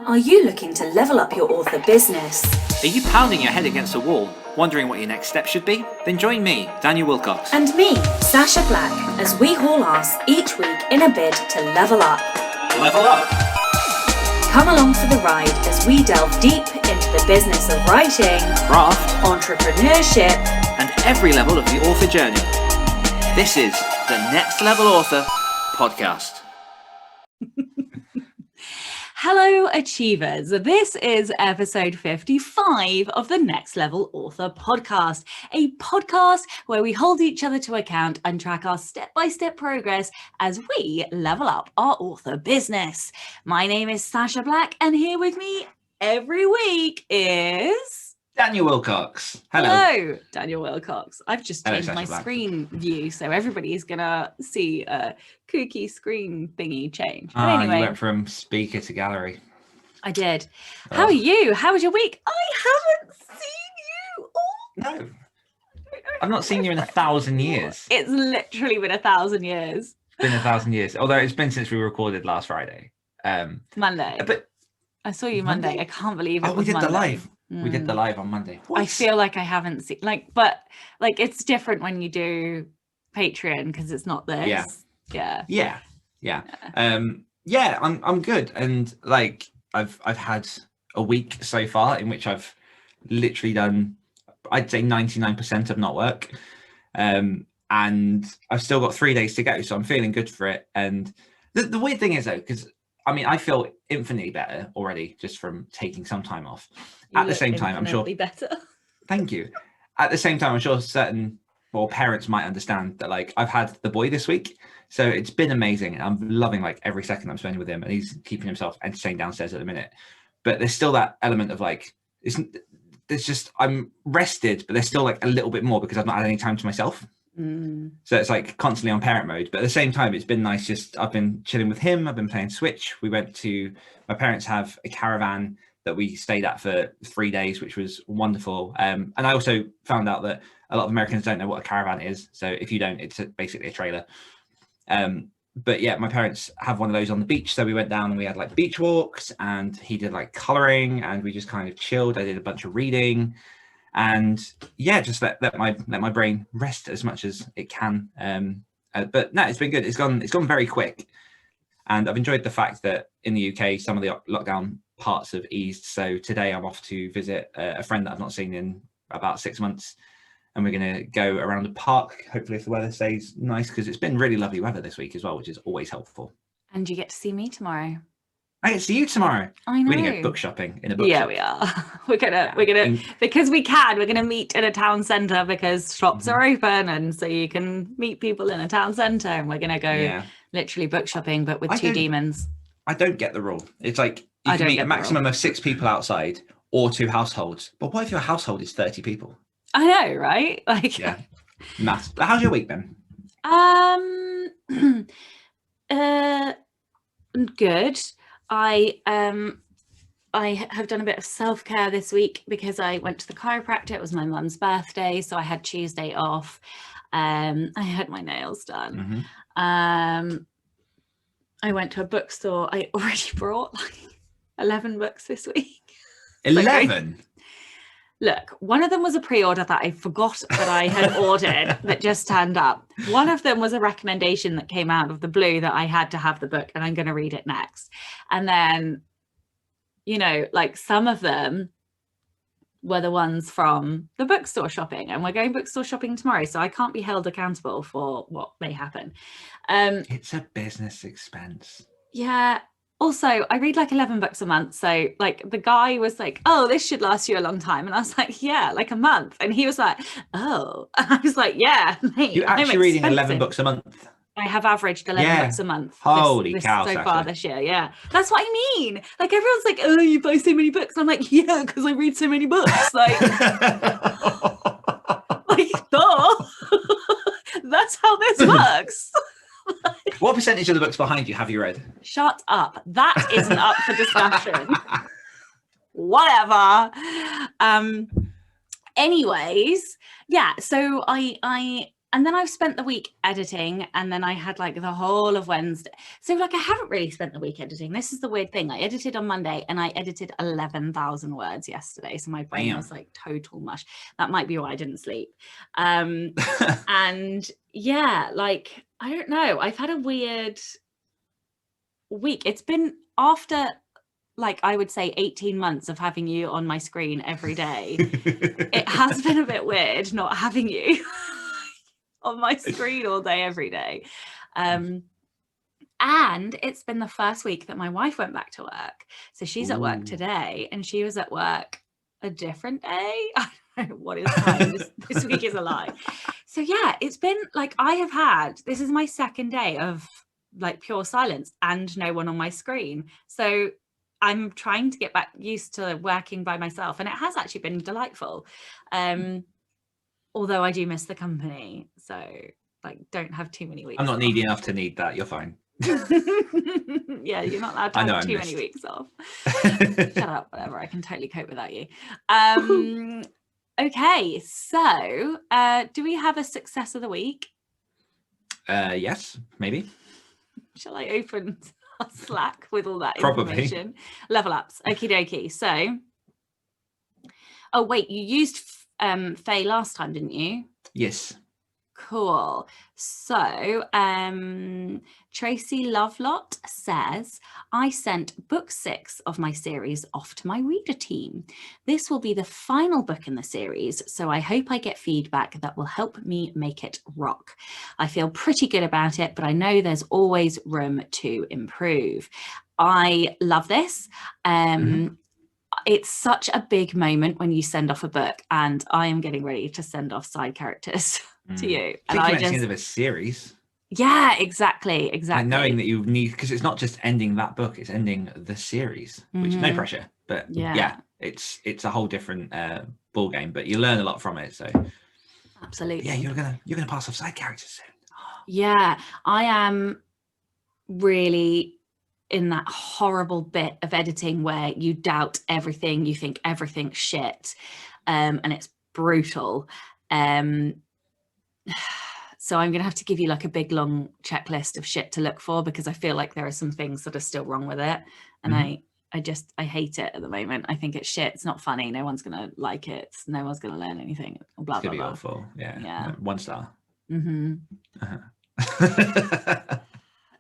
Are you looking to level up your author business? Are you pounding your head against a wall, wondering what your next step should be? Then join me, Daniel Wilcox. And me, Sacha Black, as we haul ass each week in a bid to level up. Level up! Come along for the ride as we delve deep into the business of writing, Craft, entrepreneurship, and every level of the author journey. This is the Next Level Author podcast. Hello, Achievers. This is episode 55 of the Next Level Author podcast, a podcast where we hold each other to account and track our step-by-step progress as we level up our author business. My name is Sacha Black, and here with me every week is... Daniel Wilcox. Hello, Daniel Wilcox. I've just changed Sacha my Black. screen view, so everybody's going to see a kooky screen thingy change. But You anyway, went from speaker to gallery. I did. How are you? How was your week? I haven't seen you. No, I've not seen you in 1,000 years. It's literally been 1,000 years. It's been 1,000 years, although it's been since we recorded last Friday. Monday. But I saw you Monday. I can't believe it. we was did Monday. the live. We did the live on Monday. I feel like I haven't seen but it's different when you do Patreon because it's not this. Yeah. I'm good, and I've had a week so far in which I've literally done, I'd say 99% of not work, and I've still got 3 days to go, so I'm feeling good for it. And the weird thing is though, because I feel infinitely better already just from taking some time off. At the same time, I'm sure better. Thank you. At the same time, I'm sure certain parents might understand that I've had the boy this week, so it's been amazing, and I'm loving every second I'm spending with him, and he's keeping himself entertained downstairs at the minute. But there's still that element of there's just, I'm rested, but there's still a little bit more because I've not had any time to myself. So it's constantly on parent mode, but at the same time it's been nice. I've been chilling with him. I've been playing Switch. My parents have a caravan that we stayed at for 3 days, which was wonderful. And I also found out that a lot of Americans don't know what a caravan is. So if you don't, it's basically a trailer. But yeah, my parents have one of those on the beach. So we went down and we had beach walks, and he did coloring, and we just kind of chilled. I did a bunch of reading, and yeah, just let my brain rest as much as it can. But no, it's been good. It's gone very quick, and I've enjoyed the fact that in the UK some of the lockdown parts have eased. So today I'm off to visit a friend that I've not seen in about 6 months, and we're going to go around the park, hopefully if the weather stays nice, because it's been really lovely weather this week as well, which is always helpful. And you get to see me tomorrow. I get to see you tomorrow. I know. We're going to go book shopping in a bookshop. Yeah, we are. We're gonna because we can. We're gonna meet in a town centre because shops are open, and so you can meet people in a town centre. And we're gonna go literally book shopping, but with two demons. I don't get the rule. It's you can meet a maximum of 6 people outside or 2 households. But what if your household is 30 people? I know, right? Yeah, maths. But how's your week been? Good. I have done a bit of self-care this week because I went to the chiropractor. It was my mum's birthday, so I had Tuesday off. I had my nails done. I went to a bookstore. I already brought 11 books this week. 11? Look, one of them was a pre-order that I forgot that I had ordered that just turned up. One of them was a recommendation that came out of the blue that I had to have the book, and I'm going to read it next. And then, some of them were the ones from the bookstore shopping, and we're going bookstore shopping tomorrow, so I can't be held accountable for what may happen. It's a business expense. Yeah. Also, I read 11 books a month. So the guy was like, oh, this should last you a long time. And I was like, yeah, a month. And he was like, oh. And I was like, yeah, mate. You're actually reading 11 books a month? I have averaged 11 books a month. Holy cow. So far this year. Yeah. That's what I mean. Everyone's like, oh, you buy so many books. I'm like, yeah, because I read so many books. Duh. That's how this works. What percentage of the books behind you have you read? Shut up. That isn't up for discussion. Whatever. Anyways, yeah, so I and then I've spent the week editing, and then I had like the whole of Wednesday. So like I haven't really spent the week editing. This is the weird thing. I edited on Monday and I edited 11,000 words yesterday. So my brain was like total mush. That might be why I didn't sleep. And yeah, like, I don't know. I've had a weird week. It's been after, like, I would say 18 months of having you on my screen every day. It has been a bit weird not having you on my screen all day, every day. And it's been the first week that my wife went back to work. So she's at work today, and she was at work a different day. I don't know what is time. This week is a lie. So yeah, it's been like, this is my second day of like pure silence and no one on my screen. So I'm trying to get back used to working by myself, and it has actually been delightful. Although I do miss the company, so like, don't have too many weeks. I'm not needy enough to need that. You're fine. Yeah, you're not allowed to have too many weeks off. Shut up, whatever. I can totally cope without you. Okay, so do we have a success of the week? Yes, maybe. Shall I open our Slack with all that Probably. information? Level ups. Okie dokie. So, oh wait, you used Faye last time, didn't you? Yes. Cool. So Tracy Lovelot says, I sent book 6 of my series off to my reader team. This will be the final book in the series, so I hope I get feedback that will help me make it rock. I feel pretty good about it, but I know there's always room to improve. I love this. It's such a big moment when you send off a book, and I am getting ready to send off side characters to you. And I just, the end of a series. Yeah, exactly. Like knowing that you need, because it's not just ending that book, it's ending the series, which is no pressure, but yeah, it's a whole different ball game, but you learn a lot from it. So absolutely. Yeah, you're gonna pass off side characters soon. Yeah, I am really in that horrible bit of editing where you doubt everything, you think everything's shit, and it's brutal. So I'm gonna have to give you like a big long checklist of shit to look for, because I feel like there are some things that are still wrong with it, and I hate it at the moment. I think it's shit. It's not funny. No one's gonna like it. No one's gonna learn anything. Blah, it's gonna blah, be blah. awful. Yeah. Yeah. 1 star.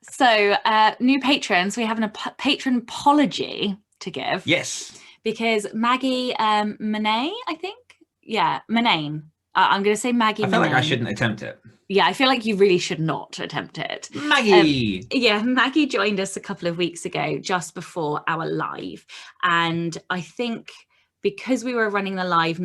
So new patrons, we have a patron apology to give. Yes. Because Maggie Monet, I think. Yeah, Monane. I'm going to say Maggie. I feel like I Monane. shouldn't attempt it. Yeah, I feel like you really should not attempt it. Maggie! Yeah, Maggie joined us a couple of weeks ago, just before our live. And I think because we were running the live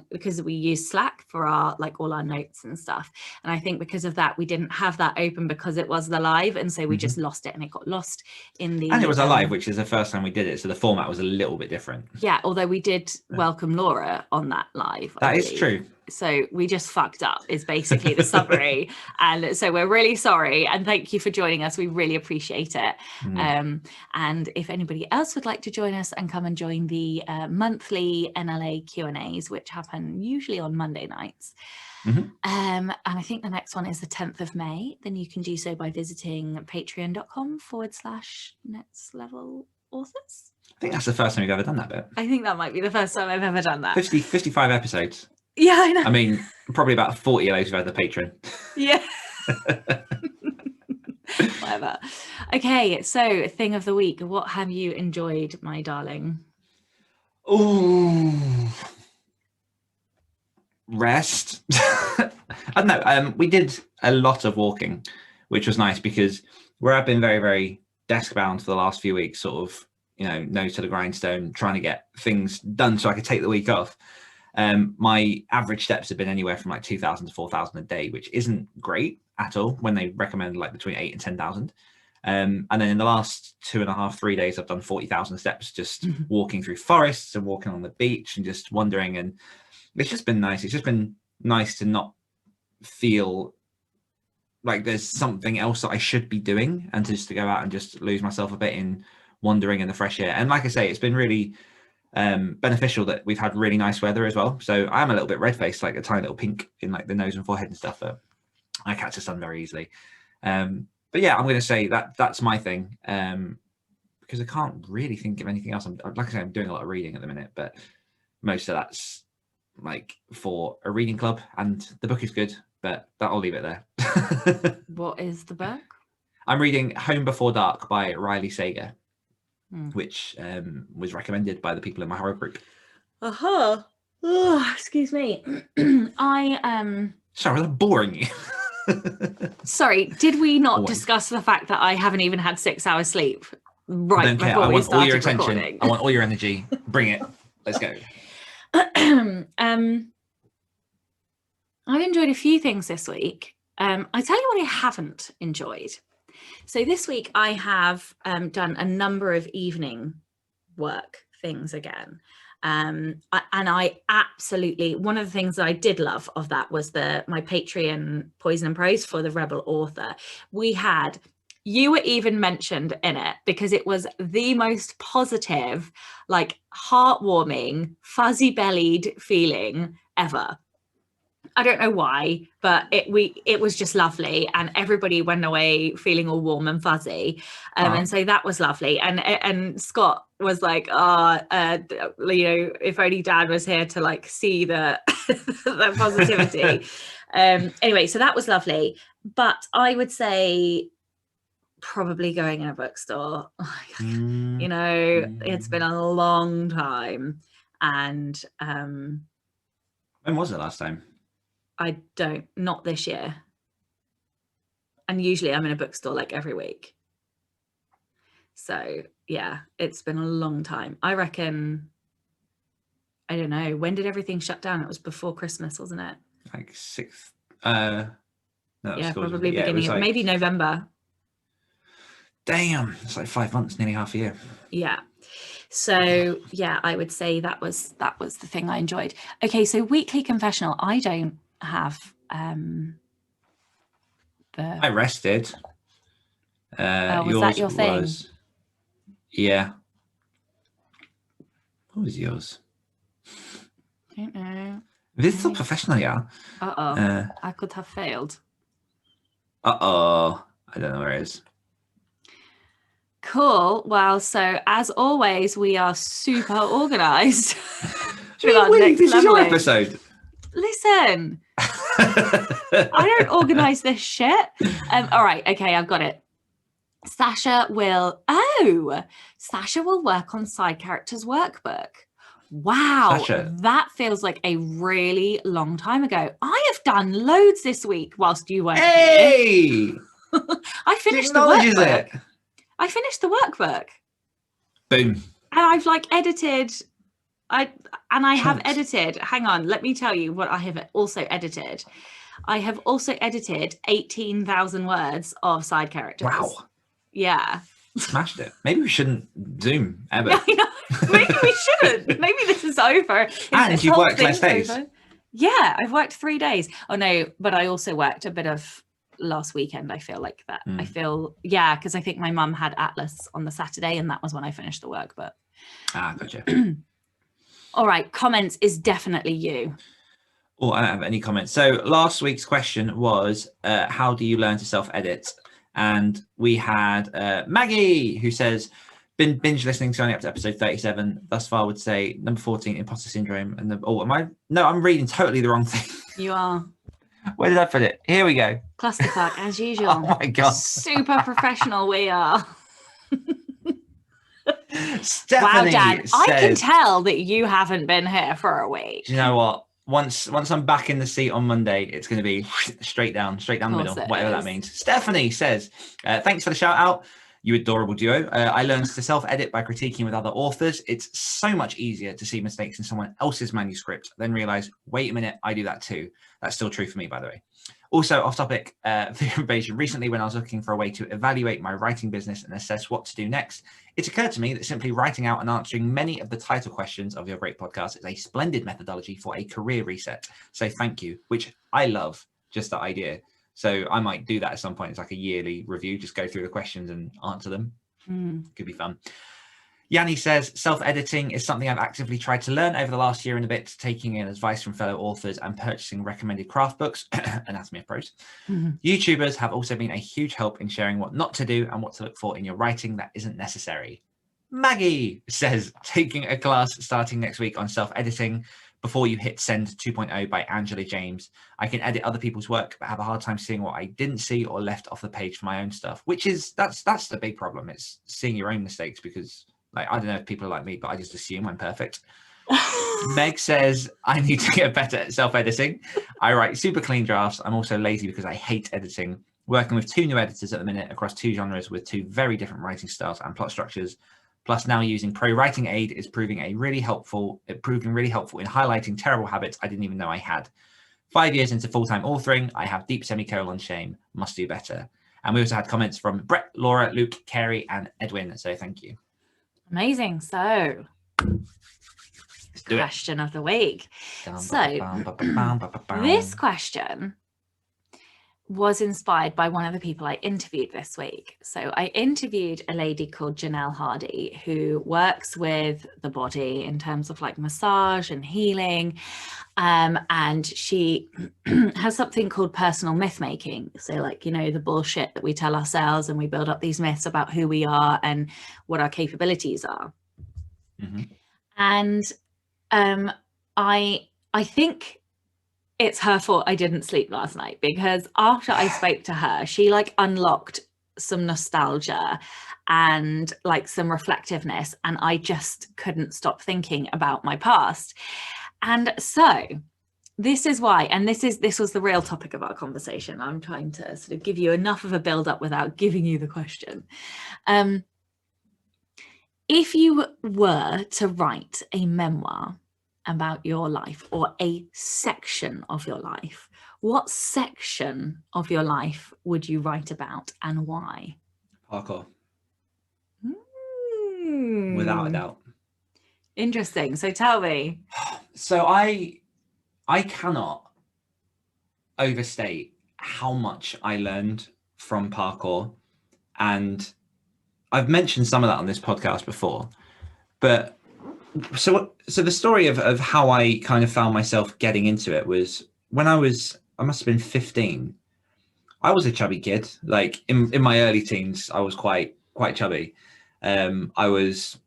because we use Slack for our like all our notes and stuff, and I think because of that we didn't have that open because it was the live, and so we just lost it, and it got lost in the, and it was a live, which is the first time we did it, so the format was a little bit different. Yeah, although we did welcome Laura on that live. That is true. So we just fucked up is basically the summary. And so we're really sorry, and thank you for joining us. We really appreciate it. And if anybody else would like to join us and come and join the monthly NLA Q&As, which happen usually on Monday nights, and I think the next one is the 10th of May, then you can do so by visiting patreon.com/nextlevelauthors. I think that's the first time you've ever done that bit. I think that might be the first time I've ever done that. 55 episodes. Yeah, I know. I mean, probably about 40 of those have had the patron. Yeah. Whatever. Okay, so thing of the week. What have you enjoyed, my darling? Oh, rest. I don't know. We did a lot of walking, which was nice, because where I've been very, very desk bound for the last few weeks, sort of, nose to the grindstone, trying to get things done so I could take the week off. My average steps have been anywhere from like 2,000 to 4,000 a day, which isn't great at all when they recommend like between 8,000 and 10,000. And then in the last 2.5, 3 days, I've done 40,000 steps, just walking through forests and walking on the beach and just wandering. And it's just been nice. It's just been nice to not feel like there's something else that I should be doing, and just to go out and just lose myself a bit in wandering in the fresh air. And like I say, it's been really beneficial that we've had really nice weather as well. So I'm a little bit red-faced, like a tiny little pink in like the nose and forehead and stuff. But I catch the sun very easily. But yeah, I'm going to say that's my thing, because I can't really think of anything else. Like I say, I'm doing a lot of reading at the minute, but most of that's like for a reading club, and the book is good, but I'll leave it there. What is the book? I'm reading Home Before Dark by Riley Sager, Hmm. which was recommended by the people in my horror group. Uh-huh. Oh, excuse me. Sorry, was that boring you? Sorry, did we not Always. discuss the fact that I haven't even had 6 hours sleep I right don't care. before I we want all your started attention. recording? I want all your energy. Bring it. Let's go. I've enjoyed a few things this week. I tell you what I haven't enjoyed. So this week I have done a number of evening work things again. And I absolutely, one of the things that I did love of that was my Patreon Poison and Prose for the Rebel author. You were even mentioned in it because it was the most positive, like heartwarming, fuzzy bellied feeling ever. I don't know why, but it was just lovely, and everybody went away feeling all warm and fuzzy, and so that was lovely. And Scott was like, if only Dad was here to like see the the positivity. Anyway, so that was lovely. But I would say probably going in a bookstore. It's been a long time, and when was it last time? not this year. And usually I'm in a bookstore like every week. So yeah, it's been a long time. I reckon, I don't know, when did everything shut down? It was before Christmas, wasn't it? Like 6th. No, yeah, probably beginning of maybe November. Damn, it's like 5 months, nearly half a year. Yeah. So yeah, I would say that was the thing I enjoyed. Okay, so weekly confessional. I don't have I rested. Was that your thing? Yeah. What was yours? Don't know. This is so professional, yeah. I could have failed. I don't know where it is. Cool. Well, so as always, we are super organized. This is your episode. Listen, I don't organize this shit. All right. Okay, I've got it. Sacha will work on Side Characters Workbook. Wow, Sacha. That feels like a really long time ago. I have done loads this week whilst you weren't here. I finished the workbook. I finished the workbook. Boom. And I've like edited. I have edited. Hang on, let me tell you what I have also edited. I have also edited 18,000 words of Side Characters. Wow. Yeah. Smashed it. Maybe we shouldn't Zoom ever. I know. Maybe we shouldn't. Maybe this is over. And you've worked less days. Over. Yeah, I've worked 3 days. Oh no, but I also worked a bit of last weekend. I feel like that. I feel, because I think my mum had Atlas on the Saturday and that was when I finished the work. But gotcha. All right, comments is definitely you. Oh, I don't have any comments. So last week's question was, how do you learn to self-edit? And we had Maggie, who says, been binge listening to only up to episode 37. Thus far, would say number 14, imposter syndrome. And I'm reading totally the wrong thing. You are. Where did I put it? Here we go. Clusterfuck, as usual. Oh my God. Super professional we are. Stephanie, wow, Dad, I can tell that you haven't been here for a week. Do you know what? Once I'm back in the seat on Monday, it's going to be straight down the middle, whatever that means. Stephanie says, thanks for the shout out. You adorable duo. I learned to self-edit by critiquing with other authors. It's so much easier to see mistakes in someone else's manuscript, then realize, wait a minute, I do that too. That's still true for me, by the way. Also, off topic for information, recently when I was looking for a way to evaluate my writing business and assess what to do next, it occurred to me that simply writing out and answering many of the title questions of your great podcast is a splendid methodology for a career reset. So thank you, which I love, just the idea. So I might do that at some point. It's like a yearly review, just go through the questions and answer them. Could be fun. Yanni says, self-editing is something I've actively tried to learn over the last year and a bit, taking in advice from fellow authors and purchasing recommended craft books, Anatomy of Prose. YouTubers have also been a huge help in sharing what not to do and what to look for in your writing that isn't necessary. Maggie says, taking a class starting next week on self-editing before you hit send 2.0 by Angela James. I can edit other people's work, but have a hard time seeing what I didn't see or left off the page for my own stuff, which is, that's the big problem. It's seeing your own mistakes because, like, I don't know if people are like me, but I just assume I'm perfect. Meg says, I need to get better at self-editing. I write super clean drafts. I'm also lazy because I hate editing. Working with 2 new editors at the minute across 2 genres with 2 very different writing styles and plot structures. Plus now using Pro Writing Aid is proving really helpful in highlighting terrible habits I didn't even know I had. 5 years into full-time authoring, I have deep semicolon shame, must do better. And we also had comments from Brett, Laura, Luke, Carey, and Edwin. So thank you. Amazing. So, question of the week. So, this question was inspired by one of the people I interviewed this week. So I interviewed a lady called Janelle Hardy, who works with the body in terms of like massage and healing. And she has something called personal myth making. So like, you know, the bullshit that we tell ourselves and we build up these myths about who we are and what our capabilities are. And I think it's her fault I didn't sleep last night, because after I spoke to her, she like unlocked some nostalgia and like some reflectiveness, and I just couldn't stop thinking about my past. And so this is why, and this was the real topic of our conversation. I'm trying to sort of give you enough of a build up without giving you the question. If you were to write a memoir about your life, or a section of your life, what section of your life would you write about and why? Parkour. Without a doubt. Interesting. So tell me. So I cannot overstate how much I learned from parkour. And I've mentioned some of that on this podcast before, but so the story of how I kind of found myself getting into it was when I must have been 15. I was a chubby kid. Like in my early teens, I was quite chubby. I was,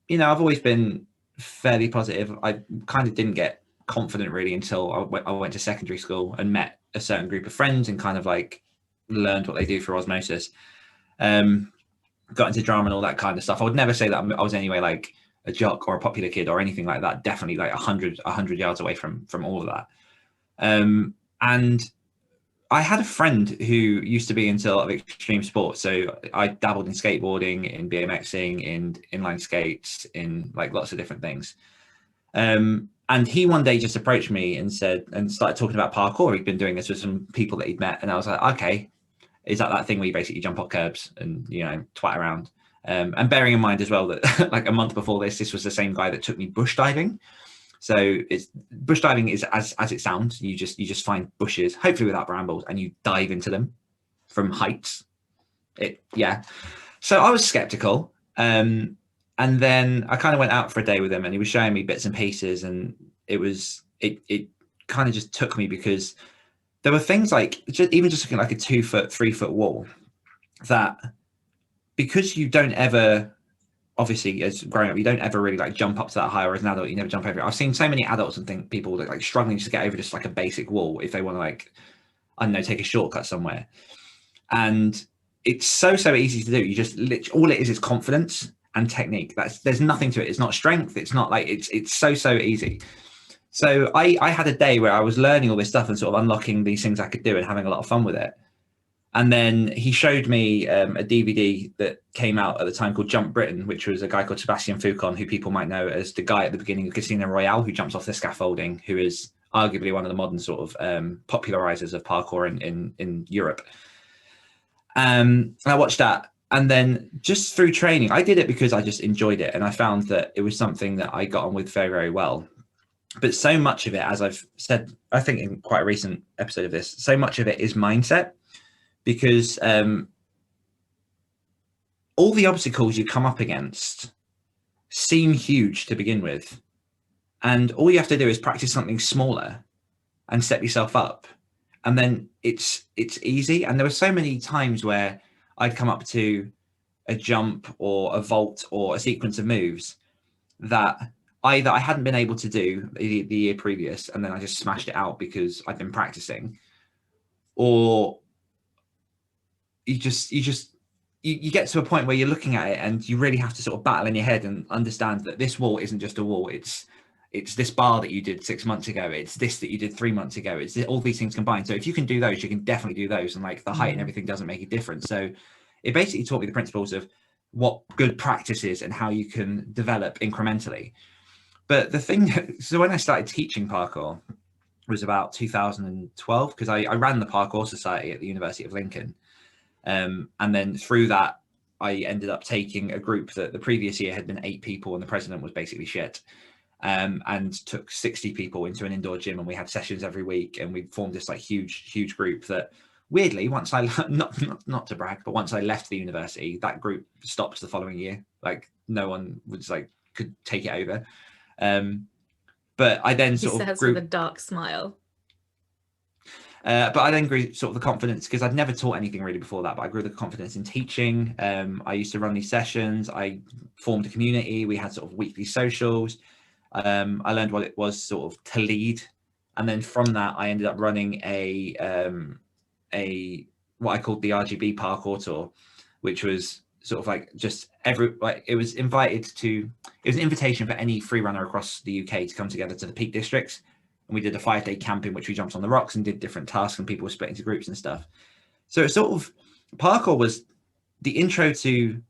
you know, I've always been fairly positive. I kind of didn't get confident really until I went to secondary school and met a certain group of friends and kind of like learned what they do for osmosis. Got into drama and all that kind of stuff. I would never say that I was anyway like a jock or a popular kid or anything like that. Definitely like 100 yards away from all of that. And I had a friend who used to be into a lot of extreme sports. So I dabbled in skateboarding, in BMXing, in inline skates, in like lots of different things. And he one day just approached me and started talking about parkour. He'd been doing this with some people that he'd met. And I was like, okay, is that thing where you basically jump off curbs and, you know, twat around? And bearing in mind as well that like a month before this was the same guy that took me bush diving. So bush diving is as it sounds. You just find bushes, hopefully without brambles, and you dive into them from heights. So I was skeptical. And then I kind of went out for a day with him, and he was showing me bits and pieces, and it kind of just took me, because there were things like even just looking like a 2 foot, 3 foot wall that, because you don't ever, obviously as growing up, you don't ever really like jump up to that high, or as an adult, you never jump over it. I've seen so many adults and people that like struggling to get over just like a basic wall if they want to like, I don't know, take a shortcut somewhere. And it's so easy to do. You just all it is confidence and technique. There's nothing to it. It's not strength. It's not like it's so easy. So I had a day where I was learning all this stuff and sort of unlocking these things I could do and having a lot of fun with it. And then he showed me a DVD that came out at the time called Jump Britain, which was a guy called Sebastian Foucon, who people might know as the guy at the beginning of Casino Royale who jumps off the scaffolding, who is arguably one of the modern sort of popularizers of parkour in Europe. And I watched that. And then just through training, I did it because I just enjoyed it. And I found that it was something that I got on with very, very well. But so much of it, as I've said, I think in quite a recent episode of this, so much of it is mindset. Because all the obstacles you come up against seem huge to begin with. And all you have to do is practice something smaller and set yourself up. And then it's easy. And there were so many times where I'd come up to a jump or a vault or a sequence of moves that either I hadn't been able to do the year previous, and then I just smashed it out because I'd been practicing, or you get to a point where you're looking at it and you really have to sort of battle in your head and understand that this wall isn't just a wall. It's this bar that you did 6 months ago. It's this that you did 3 months ago. It's all these things combined. So if you can do those, you can definitely do those. And like the height and everything doesn't make a difference. So it basically taught me the principles of what good practice is and how you can develop incrementally. But the thing, so when I started teaching parkour was about 2012, because I ran the Parkour Society at the University of Lincoln. And then through that, I ended up taking a group that the previous year had been 8 people and the president was basically shit. And took 60 people into an indoor gym, and we had sessions every week, and we formed this like huge group that weirdly, once I not to brag, but once I left the university, that group stopped the following year. Like no one was like could take it over. But I then sort of grew with a dark smile. But I then grew sort of the confidence, because I'd never taught anything really before that, but I grew the confidence in teaching. I used to run these sessions. I formed a community. We had sort of weekly socials. I learned what it was sort of to lead. And then from that, I ended up running a what I called the RGB parkour tour, which was sort of like just it was an invitation for any free runner across the UK to come together to the Peak Districts. And we did a 5-day camp in which we jumped on the rocks and did different tasks, and people were split into groups and stuff. So it's sort of, parkour was the intro to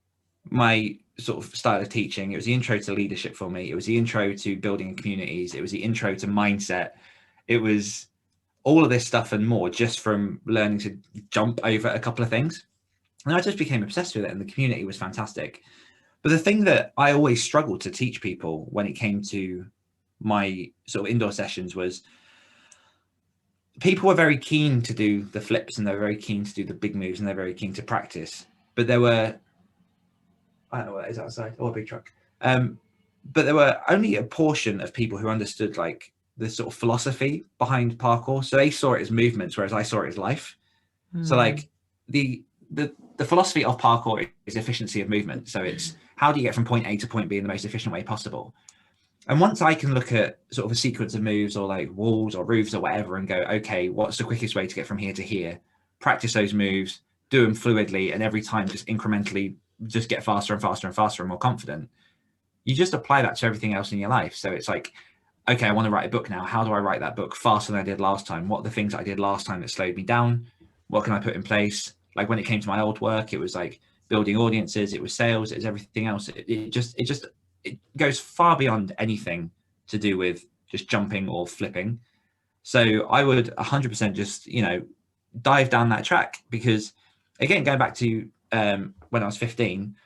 my sort of style of teaching. It was the intro to leadership for me. It was the intro to building communities. It was the intro to mindset. It was all of this stuff and more, just from learning to jump over a couple of things. And I just became obsessed with it, and the community was fantastic. But the thing that I always struggled to teach people when it came to my sort of indoor sessions was people were very keen to do the flips, and they're very keen to do the big moves, and they're very keen to practice. But there were, I don't know what that is outside, or a big truck. But there were only a portion of people who understood like the sort of philosophy behind parkour. So they saw it as movements, whereas I saw it as life. So like the philosophy of parkour is efficiency of movement. So it's how do you get from point A to point B in the most efficient way possible? And once I can look at sort of a sequence of moves or like walls or roofs or whatever and go, okay, what's the quickest way to get from here to here? Practice those moves, do them fluidly, and every time just incrementally just get faster and faster and faster and more confident. You just apply that to everything else in your life. So it's like, okay, I want to write a book now. How do I write that book faster than I did last time? What are the things that I did last time that slowed me down? What can I put in place? Like when it came to my old work, it was like building audiences, it was sales, it was everything else. It goes far beyond anything to do with just jumping or flipping. So I would 100% just, dive down that track, because again, going back to when I was 15,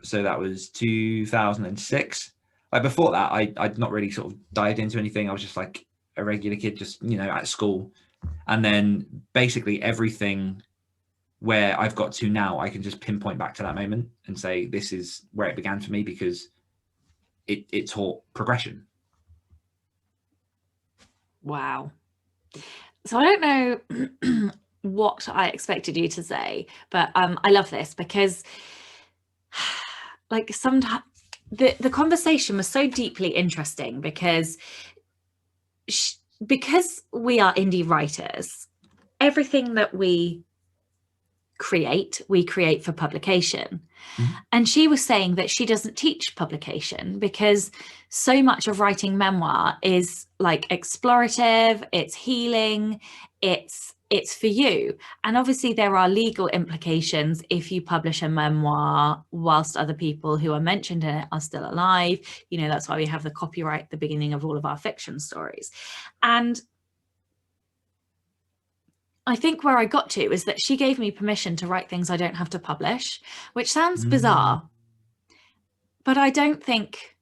so that was 2006. Like before that, I'd not really sort of dived into anything. I was just like a regular kid, just, at school. And then basically everything where I've got to now, I can just pinpoint back to that moment and say, this is where it began for me, because it taught progression. Wow. So I don't know what I expected you to say, but I love this, because like sometimes the conversation was so deeply interesting, because we are indie writers, everything that we create for publication. And she was saying that she doesn't teach publication because so much of writing memoir is like explorative, it's healing, it's for you. And obviously there are legal implications if you publish a memoir whilst other people who are mentioned in it are still alive. That's why we have the copyright at the beginning of all of our fiction stories. And I think where I got to is that she gave me permission to write things I don't have to publish, which sounds bizarre, but I don't think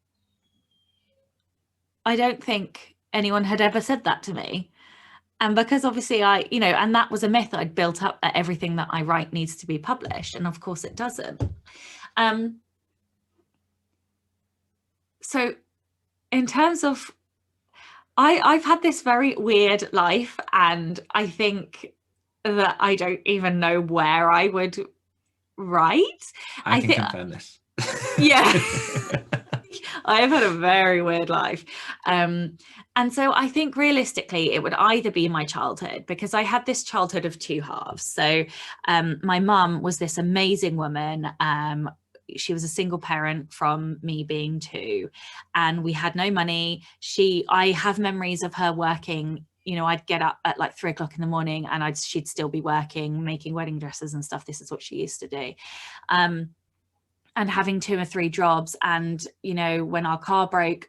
anyone had ever said that to me. And because obviously and that was a myth I'd built up, that everything that I write needs to be published. And of course it doesn't. So in terms of, I've had this very weird life, and I think that I don't even know where I would write. I can think, confirm this. yeah, I have had a very weird life. And so I think realistically, it would either be my childhood, because I had this childhood of two halves. So my mum was this amazing woman. She was a single parent from me being 2, and we had no money. I have memories of her working. You know, I'd get up at like 3 o'clock in the morning, and she'd still be working, making wedding dresses and stuff. This is what she used to do. And having 2 or 3 jobs. And, you know, when our car broke,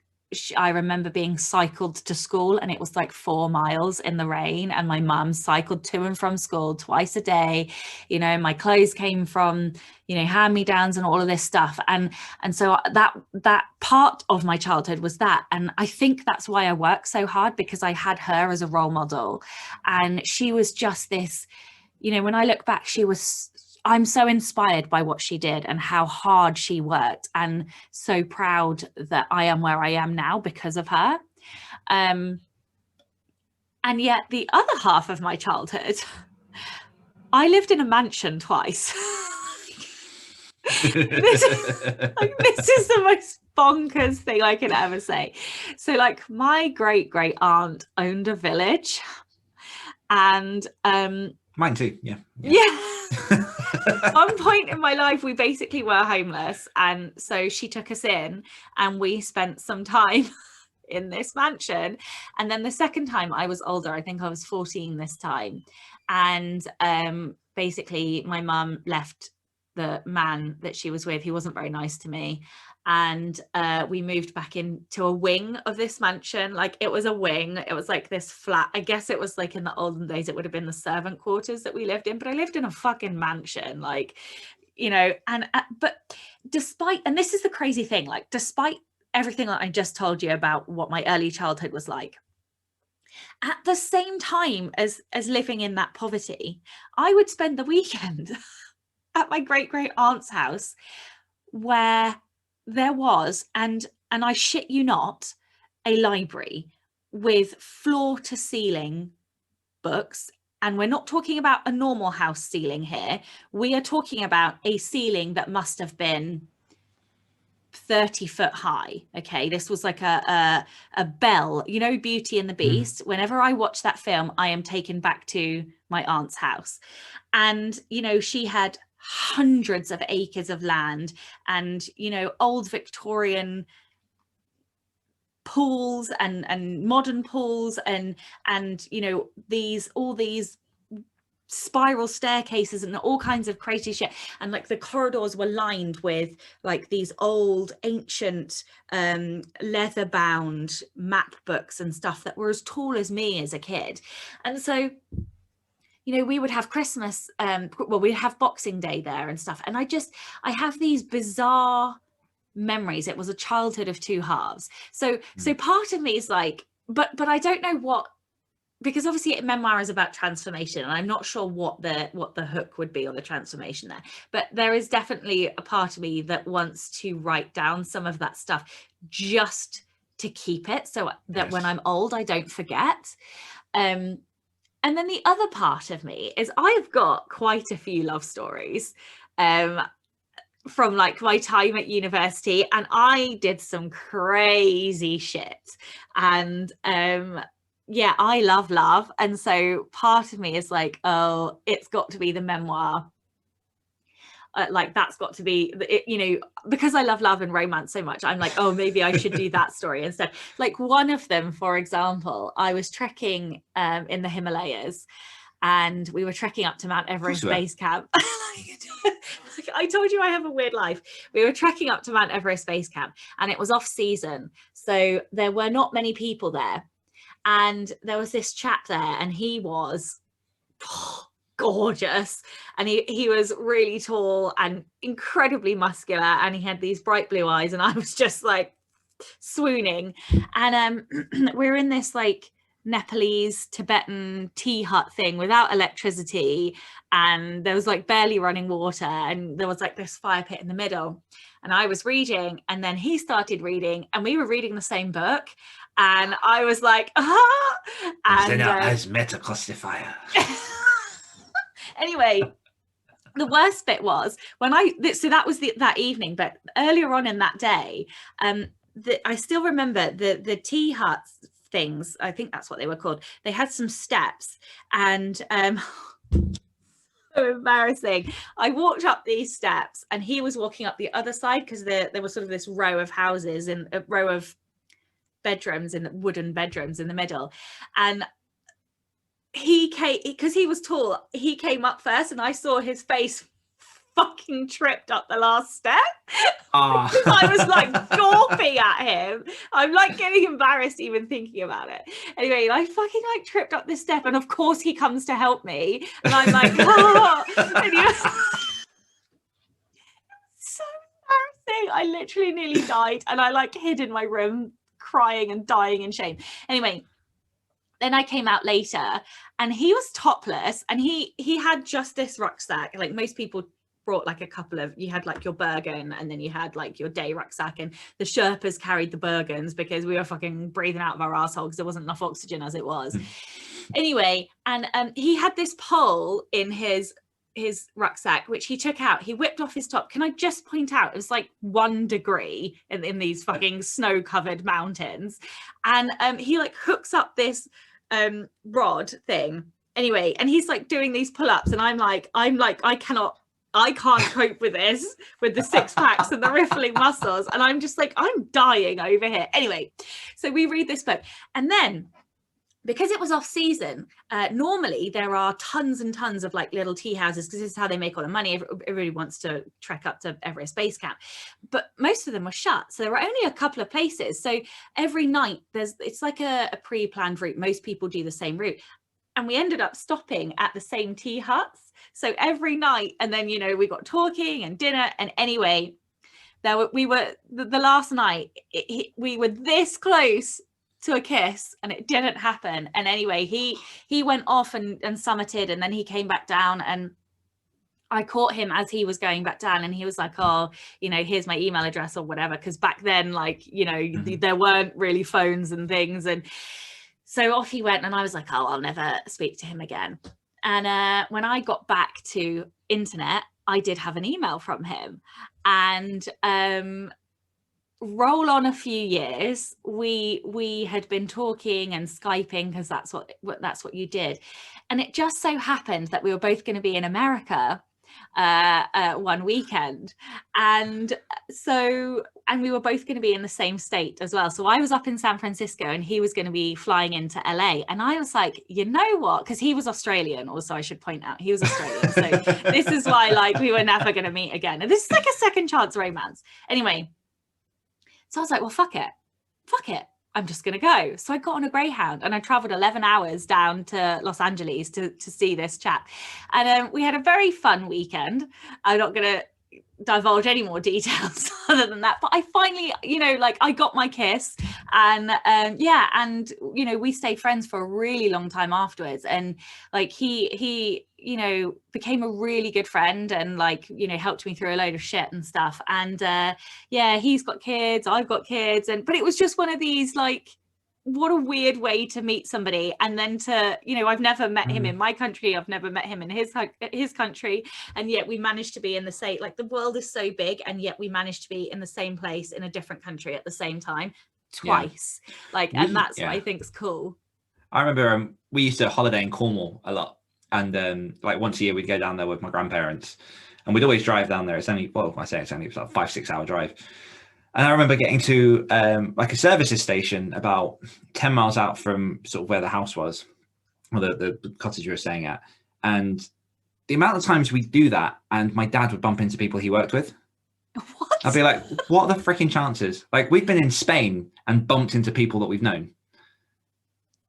I remember being cycled to school, and it was like 4 miles in the rain, and my mum cycled to and from school twice a day. You know, my clothes came from, you know, hand-me-downs and all of this stuff. And so that part of my childhood was that. And I think that's why I work so hard, because I had her as a role model. And she was just this, you know, when I look back, I'm so inspired by what she did and how hard she worked, and so proud that I am where I am now because of her. And yet the other half of my childhood, I lived in a mansion twice. This is the most bonkers thing I can ever say. So like, my great aunt owned a village, and mine too. Yeah. At one point in my life, we basically were homeless, and so she took us in, and we spent some time in this mansion. And then the second time I was older, I think I was 14 this time, and basically my mum left the man that she was with. He wasn't very nice to me, and we moved back into a wing of this mansion. Like, it was a wing, it was like this flat. I guess it was like, in the olden days, it would have been the servant quarters that we lived in, but I lived in a fucking mansion, like, you know. And but despite, and this is the crazy thing, like, despite everything that I just told you about what my early childhood was like, at the same time as living in that poverty, I would spend the weekend at my great aunt's house, where there was, and I shit you not, a library with floor to ceiling books. And we're not talking about a normal house ceiling here. We are talking about a ceiling that must have been 30 foot high. Okay, this was like a bell, you know, Beauty and the Beast. Whenever I watch that film, I am taken back to my aunt's house. And, you know, she had hundreds of acres of land, and, you know, old Victorian pools and modern pools, and you know, all these spiral staircases and all kinds of crazy shit. And like, the corridors were lined with like these old ancient leather bound map books and stuff that were as tall as me as a kid. And so, you know, we would have Christmas, we'd have Boxing Day there and stuff. And I have these bizarre memories. It was a childhood of two halves. So part of me is like, but I don't know what, because obviously Memoir is about transformation, and I'm not sure what the hook would be on the transformation there. But there is definitely a part of me that wants to write down some of that stuff just to keep it, so that when I'm old, I don't forget. And then the other part of me is, I've got quite a few love stories from like my time at university, and I did some crazy shit. And yeah, I love love. And so part of me is like, oh, it's got to be the memoir. Like, that's got to be, you know, because I love love and romance so much, I'm like, oh, maybe I should do that story instead. Like, one of them, for example, I was trekking in the Himalayas, and we were trekking up to Mount Everest base camp. I told you I have a weird life. We were trekking up to Mount Everest base camp, and it was off season, so there were not many people there. And there was this chap there, and he was gorgeous, and he was really tall and incredibly muscular, and he had these bright blue eyes, and I was just like swooning. And we're in this like Nepalese Tibetan tea hut thing without electricity, and there was like barely running water, and there was like this fire pit in the middle, and I was reading, and then he started reading, and we were reading the same book, and I was like, ah, and as met across the fire. Anyway, the worst bit was when so that was that evening, but earlier on in that day, I still remember the tea huts things, I think that's what they were called, they had some steps, and so embarrassing. I walked up these steps and he was walking up the other side, because there was sort of this row of houses and a row of bedrooms, and wooden bedrooms in the middle, and he came, because he was tall, he came up first, and I saw his face fucking tripped up the last step. I was like gawping at him. I'm like getting embarrassed even thinking about it. Anyway, I fucking like tripped up this step, and of course he comes to help me, and I'm like, oh. And he was so embarrassing. I literally nearly died, and I like hid in my room crying and dying in shame. Anyway, then I came out later, and he was topless, and he had just this rucksack. Like most people brought like a couple of, you had like your Bergen, and then you had like your day rucksack, and the Sherpas carried the Bergens because we were fucking breathing out of our asshole because there wasn't enough oxygen as it was. Anyway, and he had this pole in his rucksack, which he took out. He whipped off his top. Can I just point out, it was like 1 degree in these fucking snow covered mountains, and he like hooks up this rod thing. Anyway, and he's like doing these pull-ups, and I'm like I can't cope with this, with the six packs and the riffling muscles, and I'm just like, I'm dying over here. Anyway, so we read this book, and then because it was off season, normally there are tons and tons of like little tea houses, because this is how they make all the money. Everybody wants to trek up to Everest Base Camp, but most of them were shut. So there were only a couple of places. So every night it's like a pre-planned route. Most people do the same route. And we ended up stopping at the same tea huts. So every night, and then, we got talking and dinner. And anyway, we were the last night, we were this close to a kiss, and it didn't happen. And anyway, he went off and summited, and then he came back down, and I caught him as he was going back down, and he was like, oh, here's my email address or whatever. Because back then, like, there weren't really phones and things. And so off he went, and I was like, oh, I'll never speak to him again. And when I got back to internet, I did have an email from him. And roll on a few years, we had been talking and Skyping, because that's what you did. And it just so happened that we were both going to be in America one weekend, and we were both going to be in the same state as well. So I was up in San Francisco, and he was going to be flying into LA, and I was like, you know what, because he was Australian also, I should point out, he was Australian. So this is why, like, we were never going to meet again, and this is like a second chance romance. Anyway, so I was like, well, fuck it, I'm just going to go. So I got on a Greyhound, and I traveled 11 hours down to Los Angeles to see this chap. And we had a very fun weekend. I'm not going to divulge any more details other than that, but I finally, I got my kiss, and we stayed friends for a really long time afterwards. And like he became a really good friend, and like, helped me through a load of shit and stuff. And he's got kids, I've got kids, but it was just one of these, like, what a weird way to meet somebody. And then to, I've never met him in my country, I've never met him in his country, and yet we managed to be in the same, like, the world is so big, and yet we managed to be in the same place in a different country at the same time twice. And that's what I think is cool. I remember we used to holiday in Cornwall a lot, and like once a year we'd go down there with my grandparents, and we'd always drive down there. It's only, it's like 5-6 hour drive. And I remember getting to like a services station about 10 miles out from sort of where the house was, or the cottage we were staying at. And the amount of times we do that, and my dad would bump into people he worked with. What? I'd be like, what are the freaking chances? Like, we've been in Spain and bumped into people that we've known.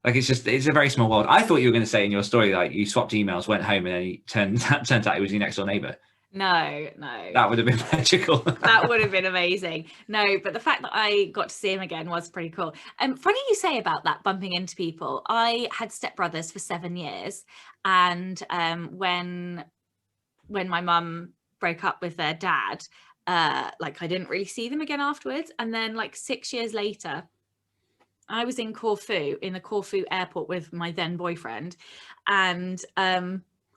Like, it's a very small world. I thought you were going to say in your story, like, you swapped emails, went home, and then turns out it was your next door neighbor. No. That would have been magical. That would have been amazing. No, but the fact that I got to see him again was pretty cool. Funny you say about that, bumping into people. I had stepbrothers for 7 years, and when my mum broke up with their dad, like I didn't really see them again afterwards. And then like 6 years later, I was in the Corfu airport with my then boyfriend, and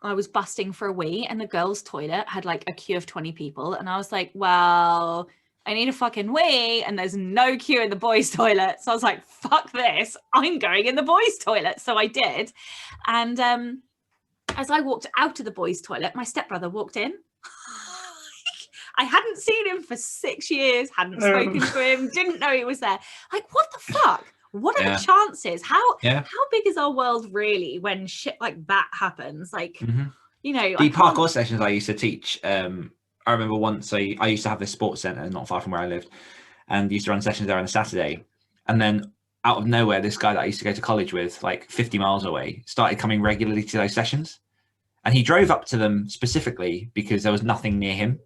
I was busting for a wee, and the girls' toilet had like a queue of 20 people, and I was like, well, I need a fucking wee, and there's no queue in the boys' toilet. So I was like, fuck this, I'm going in the boys' toilet. So I did. And as I walked out of the boys' toilet, my stepbrother walked in. I hadn't seen him for 6 years, hadn't spoken to him, didn't know he was there. Like, what the fuck? What are the chances? How big is our world really when shit like that happens? Like, you know, the parkour sessions I used to teach. I remember once I used to have this sports centre not far from where I lived, and used to run sessions there on a Saturday. And then out of nowhere, this guy that I used to go to college with, like 50 miles away, started coming regularly to those sessions. And he drove up to them specifically because there was nothing near him.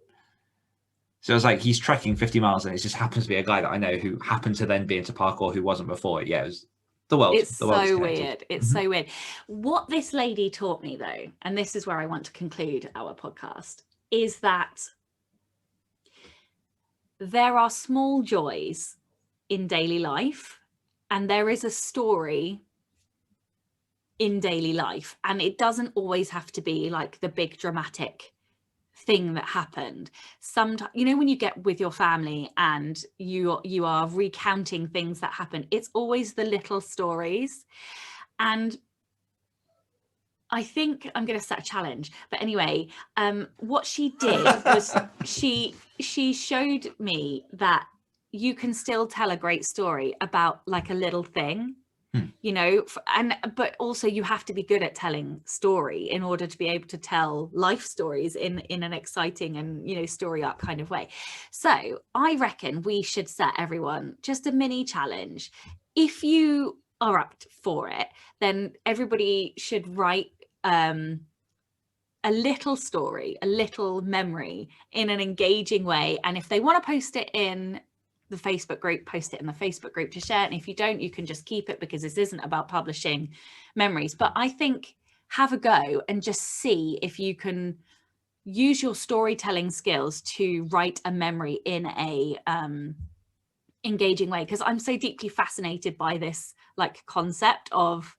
So it was like he's trekking 50 miles, and it just happens to be a guy that I know who happened to then be into parkour who wasn't before. Yeah, it was the world. It's so weird. It's so weird. What this lady taught me, though, and this is where I want to conclude our podcast, is that there are small joys in daily life, and there is a story in daily life, and it doesn't always have to be like the big dramatic thing that happened. Sometimes, you know, when you get with your family and you are recounting things that happen, it's always the little stories. And I think I'm going to set a challenge, but anyway, what she did was she showed me that you can still tell a great story about like a little thing, you know, but also you have to be good at telling story in order to be able to tell life stories in an exciting and, you know, story arc kind of way. So I reckon we should set everyone just a mini challenge. If you are up for it, then everybody should write a little story, a little memory in an engaging way. And if they want to post it in the Facebook group, post it in the Facebook group to share. And if you don't, you can just keep it, because this isn't about publishing memories. But I think have a go and just see if you can use your storytelling skills to write a memory in a engaging way, because I'm so deeply fascinated by this like concept of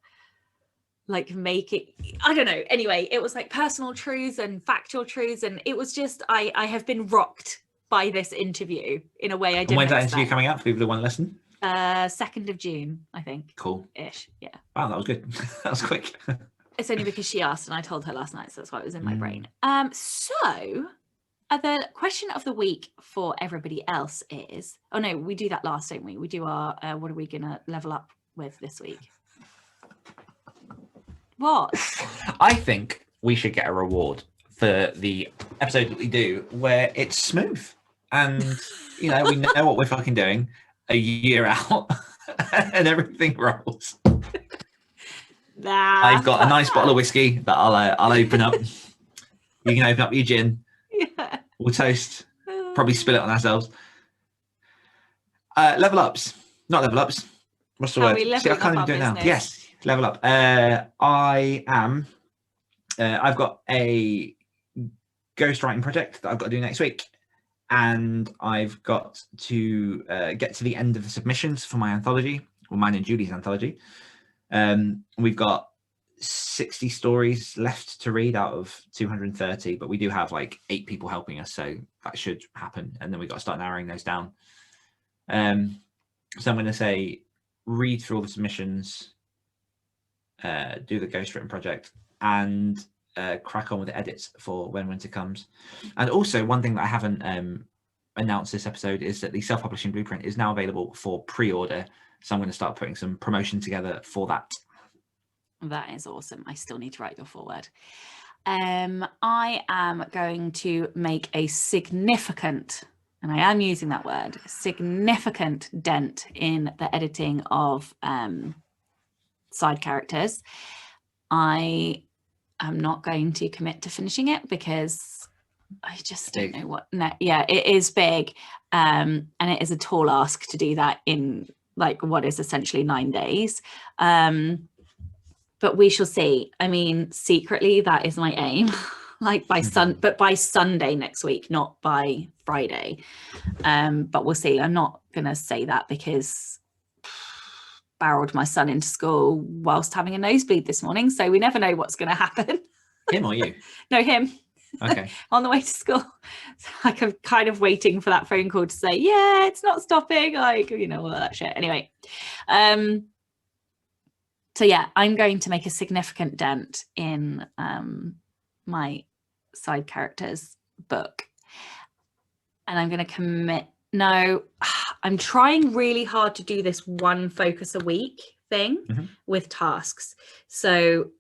like making, I don't know, anyway, it was like personal truths and factual truths, and it was just I have been rocked by this interview in a way I didn't And when's that expect. interview coming out for people who want to listen? 2nd of June, I think. Cool. Ish, yeah. Wow, that was good. That was quick. It's only because she asked and I told her last night, so that's why it was in my brain. So the question of the week for everybody else is, oh no, we do that last, don't we? We do our what are we gonna level up with this week? What? I think we should get a reward for the episode that we do where it's smooth and, you know, we know what we're fucking doing a year out and everything rolls. I've got a nice bottle of whiskey that I'll open up. You can open up your gin. Yeah. We'll toast, probably spill it on ourselves. Level ups, not level ups. What's the word? See, I can't even do it now. Yes, level up. I've got a ghostwriting project that I've got to do next week, and I've got to get to the end of the submissions for my anthology, or mine and Julie's anthology. We've got 60 stories left to read out of 230, but we do have like 8 people helping us, so that should happen, and then we've got to start narrowing those down. So I'm going to say read through all the submissions, do the ghostwritten project, and crack on with the edits for When Winter Comes. And also, one thing that I haven't announced this episode is that the self-publishing blueprint is now available for pre-order, so I'm going to start putting some promotion together for that. That is awesome. I still need to write your foreword. I am going to make a significant, and I am using that word, significant dent in the editing of side characters. I am not going to commit to finishing it because I just don't know what. No, yeah, it is big, and it is a tall ask to do that in like what is essentially 9 days. But we shall see. I mean, secretly, that is my aim. Like by Sunday next week, not by Friday. But we'll see. I'm not gonna say that because barreled my son into school whilst having a nosebleed this morning, so we never know what's going to happen. Him or you? No, him. Okay. On the way to school. So, like, I'm kind of waiting for that phone call to say, yeah, it's not stopping, like, you know, all that shit. Anyway, so yeah, I'm going to make a significant dent in my side characters book, and I'm going to commit. No, I'm trying really hard to do this one focus a week thing with tasks. So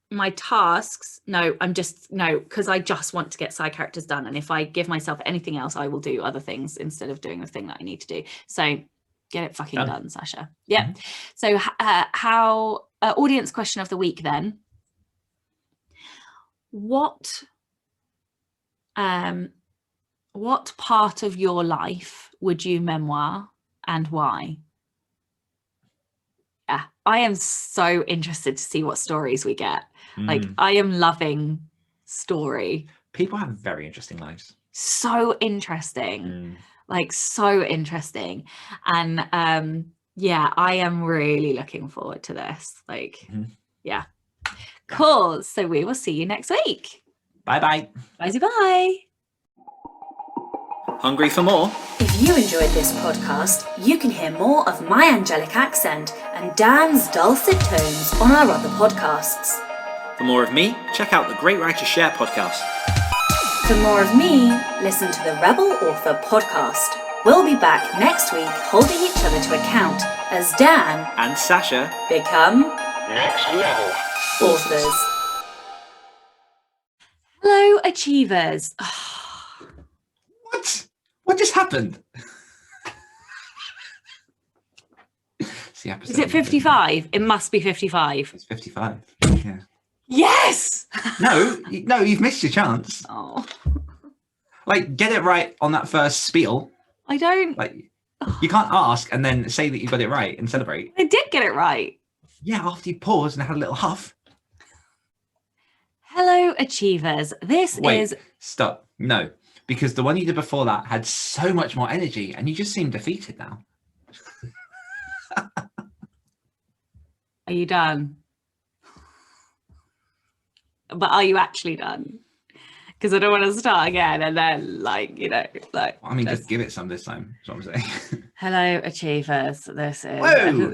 my tasks, because I just want to get side characters done. And if I give myself anything else, I will do other things instead of doing the thing that I need to do. So get it fucking done, Sacha. Yeah. So how audience question of the week then. What part of your life would you memoir and why? Yeah, I am so interested to see what stories we get. Like, I am loving story. People have very interesting lives. So interesting. Like, so interesting. And yeah, I am really looking forward to this. Like, yeah. Cool. So we will see you next week. Bye-bye. Bye. Hungry for more? If you enjoyed this podcast, you can hear more of my angelic accent and Dan's dulcet tones on our other podcasts. For more of me, check out the Great Writer Share podcast. For more of me, listen to the Rebel Author podcast. We'll be back next week holding each other to account as Dan and Sacha become Next level authors. Hello, Achievers. What just happened? It's the episode. Is it 55? It must be 55. It's 55. Yeah. Yes! No, you've missed your chance. Oh, Like, get it right on that first spiel. I don't. Like, you can't ask and then say that you got it right and celebrate. I did get it right. Yeah, after you paused and had a little huff. Hello, Achievers. Wait, stop. No, because the one you did before that had so much more energy and you just seem defeated now. Are you done? But are you actually done? Because I don't want to start again and then, like, you know, like. I mean, just give it some this time. That's what I'm saying. Hello, Achievers. This is. Whoa!